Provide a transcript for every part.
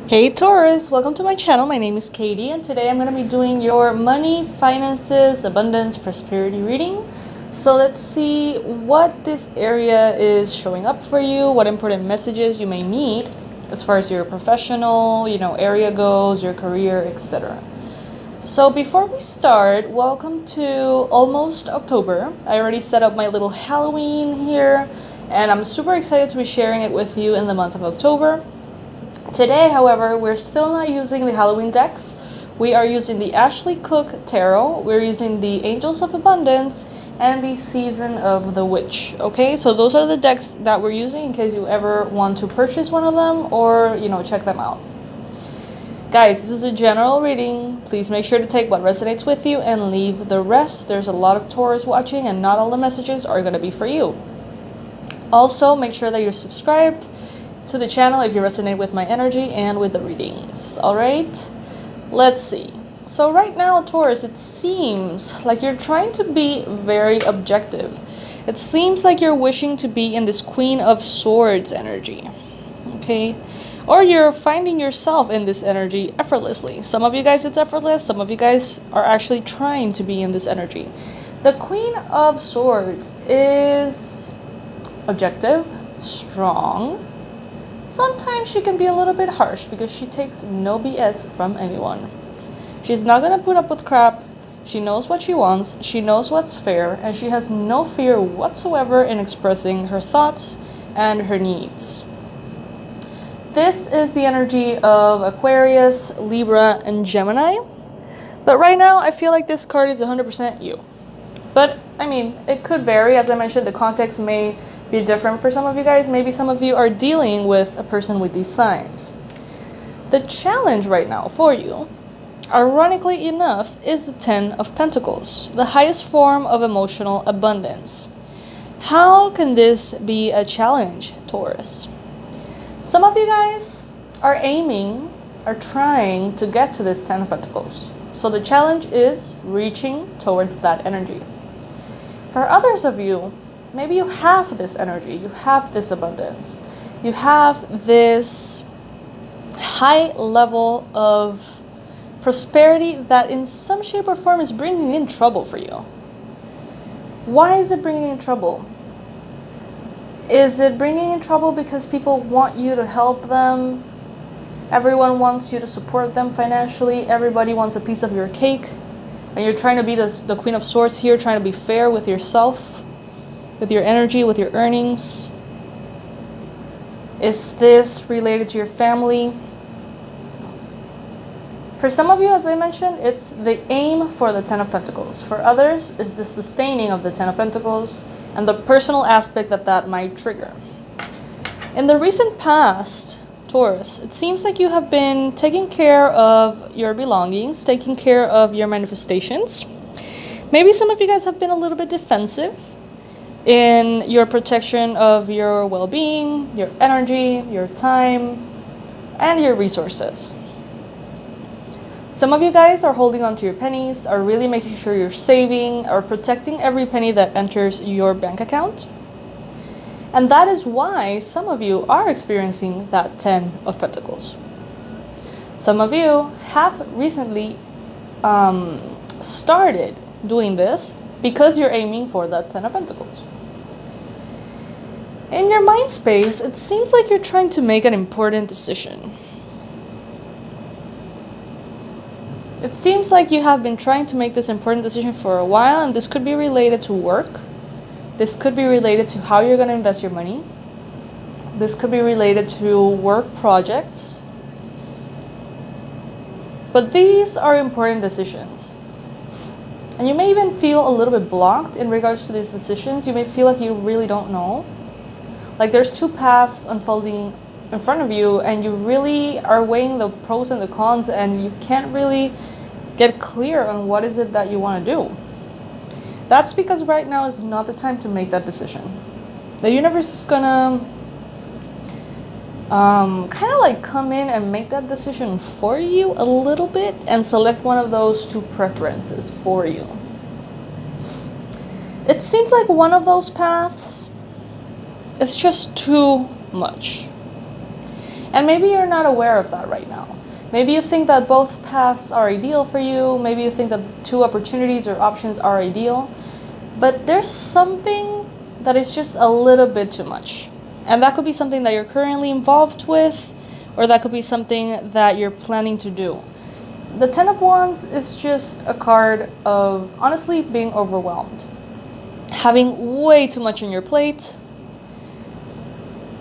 Hey Taurus, welcome to my channel. My name is Katie and today I'm going to be doing your money, finances, abundance, prosperity reading. So let's see what this area is showing up for you, what important messages you may need as far as your professional, area goes, your career, etc. So before we start, welcome to almost October. I already set up my little Halloween here and I'm super excited to be sharing it with you in the month of October. Today, however, we're still not using the Halloween decks. We are using the Ashley Cook Tarot, we're using the Angels of Abundance, and the Season of the Witch. Okay, so those are the decks that we're using in case you ever want to purchase one of them or, check them out. Guys, this is a general reading. Please make sure to take what resonates with you and leave the rest. There's a lot of Taurus watching and not all the messages are going to be for you. Also, make sure that you're subscribed to the channel if you resonate with my energy and with the readings. All right, let's see. So right now, Taurus, it seems like you're trying to be very objective. It seems like you're wishing to be in this Queen of Swords energy, okay? Or you're finding yourself in this energy effortlessly. Some of you guys, it's effortless. Some of you guys are actually trying to be in this energy. The Queen of Swords is objective, strong. Sometimes she can be a little bit harsh because she takes no BS from anyone. She's not going to put up with crap. She knows what she wants. She knows what's fair. And she has no fear whatsoever in expressing her thoughts and her needs. This is the energy of Aquarius, Libra, and Gemini. But right now, I feel like this card is 100% you. But, it could vary. As I mentioned, the context may be different for some of you guys. Maybe some of you are dealing with a person with these signs. The challenge right now for you, ironically enough, is the Ten of Pentacles, the highest form of emotional abundance. How can this be a challenge, Taurus? Some of you guys are trying to get to this Ten of Pentacles. So the challenge is reaching towards that energy. For others of you, maybe you have this energy, you have this abundance, you have this high level of prosperity that in some shape or form is bringing in trouble for you. Why is it bringing in trouble? Is it bringing in trouble because people want you to help them? Everyone wants you to support them financially. Everybody wants a piece of your cake. And you're trying to be the Queen of Swords here, trying to be fair with yourself, with your energy, with your earnings. Is this related to your family? For some of you, as I mentioned, it's the aim for the Ten of Pentacles. For others, it's the sustaining of the Ten of Pentacles and the personal aspect that might trigger. In the recent past, Taurus, it seems like you have been taking care of your belongings, taking care of your manifestations. Maybe some of you guys have been a little bit defensive in your protection of your well-being, your energy, your time, and your resources. Some of you guys are holding on to your pennies, are really making sure you're saving, are protecting every penny that enters your bank account. And that is why some of you are experiencing that Ten of Pentacles. Some of you have recently started doing this because you're aiming for that Ten of Pentacles. In your mind space, it seems like you're trying to make an important decision. It seems like you have been trying to make this important decision for a while, and this could be related to work. This could be related to how you're going to invest your money. This could be related to work projects. But these are important decisions. And you may even feel a little bit blocked in regards to these decisions. You may feel like you really don't know. Like there's two paths unfolding in front of you and you really are weighing the pros and the cons and you can't really get clear on what is it that you want to do. That's because right now is not the time to make that decision. The universe is gonna kind of like come in and make that decision for you a little bit and select one of those two preferences for you. It seems like one of those paths is just too much. And maybe you're not aware of that right now. Maybe you think that both paths are ideal for you. Maybe you think that two opportunities or options are ideal. But there's something that is just a little bit too much. And that could be something that you're currently involved with, or that could be something that you're planning to do. The Ten of Wands is just a card of honestly being overwhelmed. Having way too much on your plate.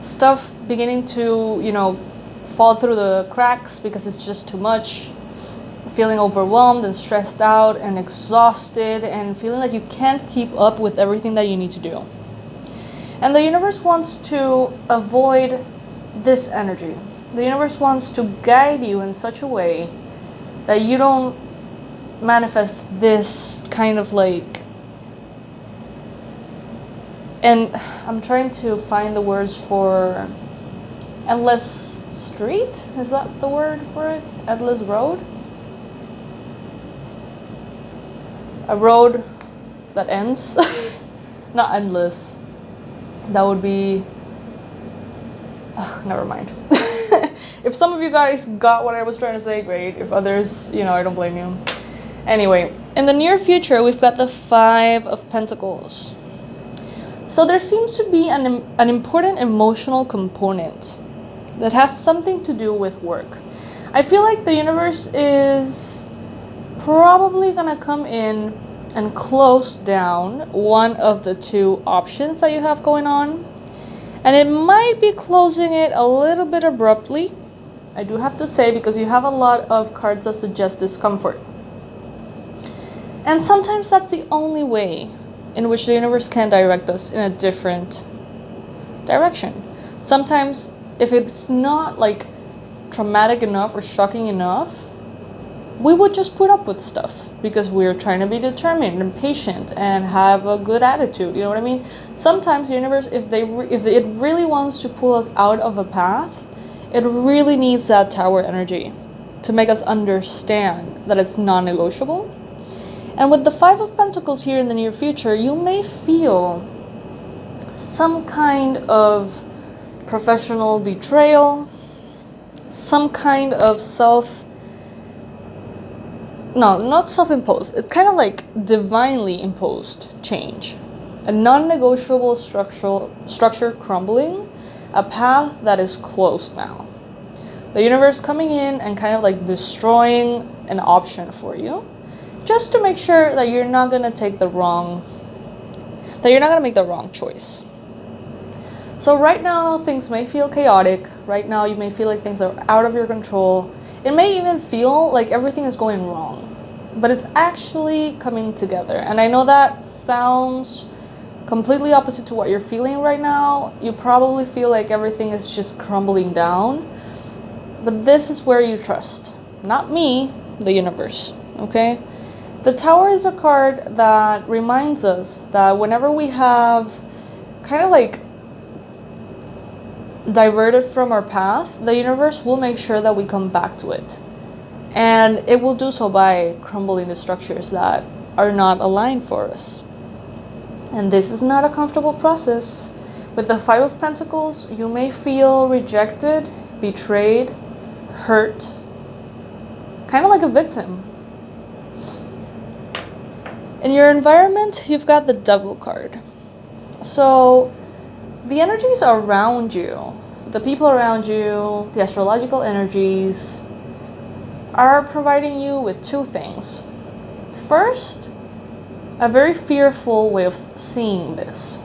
Stuff beginning to, fall through the cracks because it's just too much. Feeling overwhelmed and stressed out and exhausted and feeling like you can't keep up with everything that you need to do. And the universe wants to avoid this energy. The universe wants to guide you in such a way that you don't manifest this kind of and I'm trying to find the words for endless street? Is that the word for it? Endless road? A road that ends? Not endless. That would be... never mind. If some of you guys got what I was trying to say, great. If others, I don't blame you. Anyway, in the near future, we've got the Five of Pentacles. So there seems to be an important emotional component that has something to do with work. I feel like the universe is probably going to come in and close down one of the two options that you have going on. And it might be closing it a little bit abruptly, I do have to say, because you have a lot of cards that suggest discomfort. And sometimes that's the only way in which the universe can direct us in a different direction. Sometimes, if it's not traumatic enough or shocking enough, we would just put up with stuff because we're trying to be determined and patient and have a good attitude. You know what I mean? Sometimes the universe, if it really wants to pull us out of a path, it really needs that Tower energy to make us understand that it's non-negotiable. And with the Five of Pentacles here in the near future, you may feel some kind of professional betrayal, some kind of not self-imposed. It's kind of like divinely imposed change. A non-negotiable structure crumbling, a path that is closed now. The universe coming in and kind of destroying an option for you, just to make sure that you're not going to make the wrong choice. So right now, things may feel chaotic. Right now, you may feel like things are out of your control. It may even feel like everything is going wrong, but it's actually coming together. And I know that sounds completely opposite to what you're feeling right now. You probably feel like everything is just crumbling down, but this is where you trust. Not me, the universe, okay? The Tower is a card that reminds us that whenever we have kind of diverted from our path, the universe will make sure that we come back to it. And it will do so by crumbling the structures that are not aligned for us. And this is not a comfortable process. With the Five of Pentacles, you may feel rejected, betrayed, hurt, kind of like a victim. In your environment, you've got the Devil card. So the energies around you, the people around you, the astrological energies are providing you with two things. First, a very fearful way of seeing this.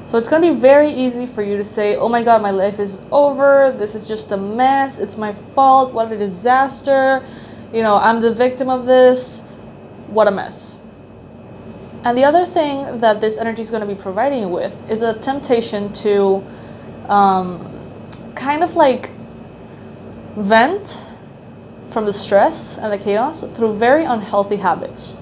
So it's going to be very easy for you to say, oh my God, my life is over. This is just a mess. It's my fault. What a disaster. I'm the victim of this. What a mess. And the other thing that this energy is going to be providing you with is a temptation to kind of vent from the stress and the chaos through very unhealthy habits.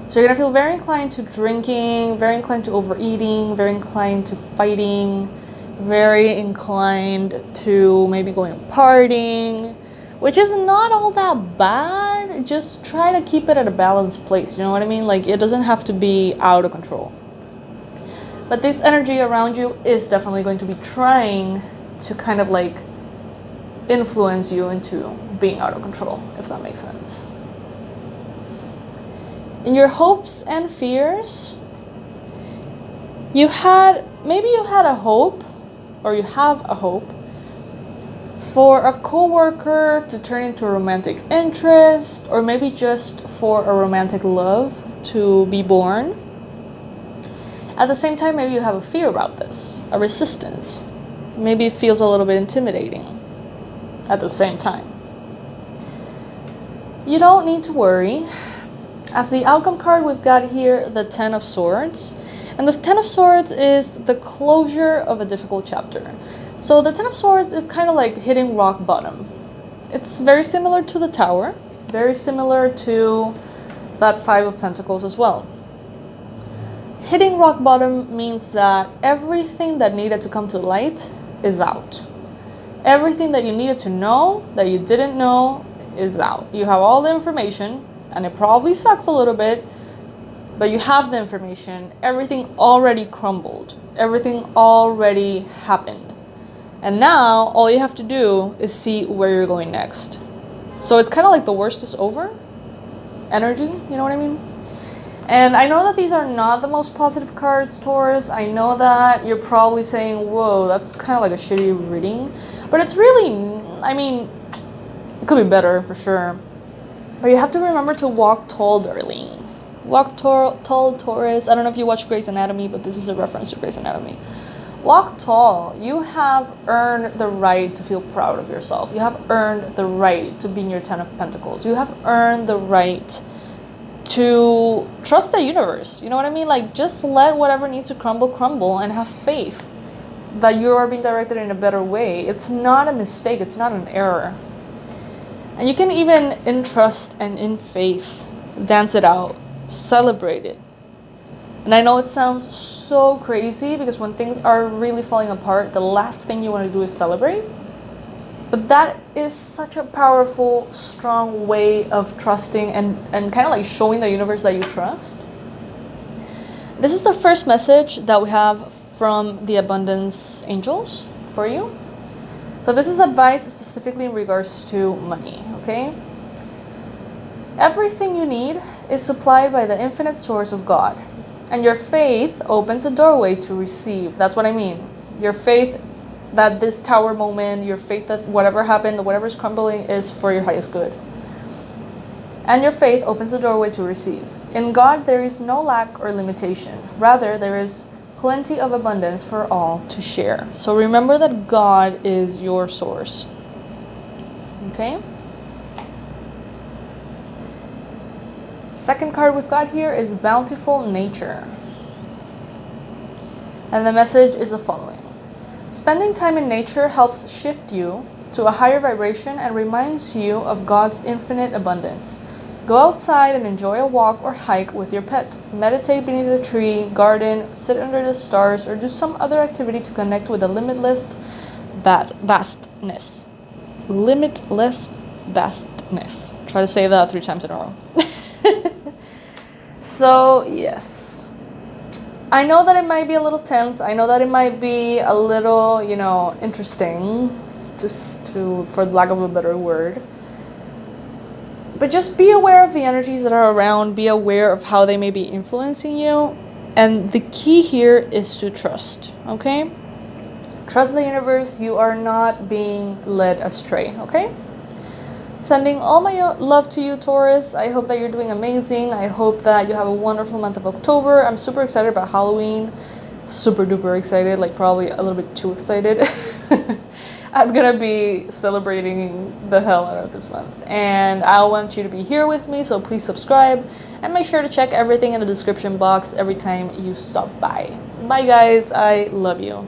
So you're going to feel very inclined to drinking, very inclined to overeating, very inclined to fighting, very inclined to maybe going partying, which is not all that bad. Just try to keep it at a balanced place. You know what I mean? It doesn't have to be out of control. But this energy around you is definitely going to be trying to kind of influence you into being out of control, if that makes sense. In your hopes and fears, maybe you had a hope, or you have a hope for a coworker to turn into a romantic interest, or maybe just for a romantic love to be born. At the same time, maybe you have a fear about this, a resistance. Maybe it feels a little bit intimidating at the same time. You don't need to worry. As the outcome card, we've got here the Ten of Swords. And the Ten of Swords is the closure of a difficult chapter. So the Ten of Swords is kind of like hitting rock bottom. It's very similar to the Tower, very similar to that Five of Pentacles as well. Hitting rock bottom means that everything that needed to come to light is out. Everything that you needed to know that you didn't know is out. You have all the information, and it probably sucks a little bit, but you have the information. Everything already crumbled. Everything already happened. And now all you have to do is see where you're going next. So it's kind of like the worst is over energy, you know what I mean? And I know that these are not the most positive cards, Taurus. I know that you're probably saying, whoa, that's kind of like a shitty reading. But it's really, I mean, it could be better for sure. But you have to remember to walk tall, darling. Walk tall, Taurus. I don't know if you watch Grey's Anatomy, but this is a reference to Grey's Anatomy. Walk tall. You have earned the right to feel proud of yourself. You have earned the right to be in your Ten of Pentacles. You have earned the right to trust the universe. You know what I mean? Like, just let whatever needs to crumble, and have faith that you are being directed in a better way. It's not a mistake. It's not an error. And you can even, in trust and in faith, dance it out. Celebrate it. And I know it sounds so crazy, because when things are really falling apart, the last thing you want to do is celebrate. But that is such a powerful, strong way of trusting and kind of like showing the universe that you trust. This is the first message that we have from the Abundance Angels for you. So this is advice specifically in regards to money, okay? Everything you need is supplied by the infinite source of God. And your faith opens a doorway to receive. That's what I mean. Your faith that this Tower moment, your faith that whatever happened, whatever's crumbling is for your highest good. And your faith opens the doorway to receive. In God, there is no lack or limitation. Rather, there is plenty of abundance for all to share. So remember that God is your source. Okay? Second card we've got here is Bountiful Nature. And the message is the following. Spending time in nature helps shift you to a higher vibration and reminds you of God's infinite abundance. Go outside and enjoy a walk or hike with your pet. Meditate beneath a tree, garden, sit under the stars, or do some other activity to connect with the limitless vastness. Limitless vastness. Try to say that 3 times in a row. So, yes. I know that it might be a little tense. I know that it might be a little, interesting, for lack of a better word. But just be aware of the energies that are around. Be aware of how they may be influencing you. And the key here is to trust, okay? Trust the universe. You are not being led astray, okay? Sending all my love to you, Taurus. I hope that you're doing amazing. I hope that you have a wonderful month of October. I'm super excited about Halloween. Super duper excited, like probably a little bit too excited. I'm gonna be celebrating the hell out of this month. And I want you to be here with me, so please subscribe. And make sure to check everything in the description box every time you stop by. Bye guys, I love you.